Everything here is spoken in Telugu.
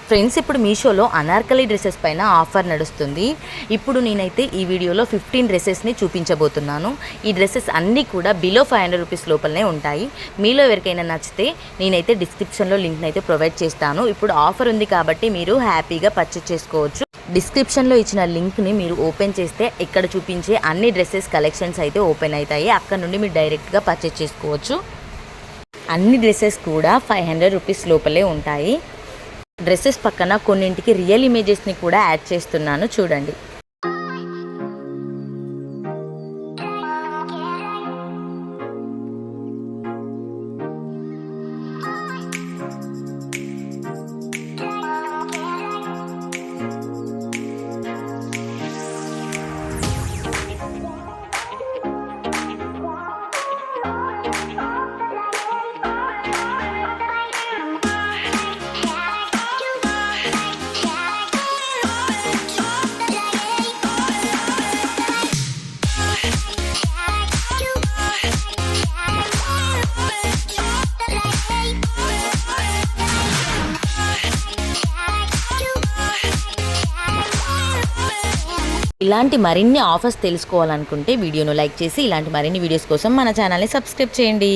ఫ్రెండ్స్, ఇప్పుడు మీషోలో అనార్కలి డ్రెస్సెస్ పైన ఆఫర్ నడుస్తుంది. ఇప్పుడు నేనైతే ఈ వీడియోలో 15 డ్రెస్సెస్ని చూపించబోతున్నాను. ఈ డ్రెస్సెస్ అన్నీ కూడా బిలో 500 రూపీస్ లోపలనే ఉంటాయి. మీలో ఎవరికైనా నచ్చితే నేనైతే డిస్క్రిప్షన్లో లింక్ని అయితే ప్రొవైడ్ చేస్తాను. ఇప్పుడు ఆఫర్ ఉంది కాబట్టి మీరు హ్యాపీగా పర్చేస్ చేసుకోవచ్చు. డిస్క్రిప్షన్లో ఇచ్చిన లింక్ని మీరు ఓపెన్ చేస్తే ఇక్కడ చూపించే అన్ని డ్రెస్సెస్ కలెక్షన్స్ అయితే ఓపెన్ అవుతాయి. అక్కడ నుండి మీరు డైరెక్ట్గా పర్చేస్ చేసుకోవచ్చు. అన్ని డ్రెస్సెస్ కూడా 500 రూపీస్ లోపలే ఉంటాయి. డ్రెస్సెస్ పక్కన కొన్నింటికి రియల్ ఇమేజెస్ని కూడా యాడ్ చేస్తున్నాను, చూడండి. ఇలాంటి మరిన్ని ఆఫర్స్ తెలుసుకోవాలనుకుంటే వీడియోను లైక్ చేసి ఇలాంటి మరిన్ని వీడియోస్ కోసం మన ఛానల్ని సబ్స్క్రైబ్ చేయండి.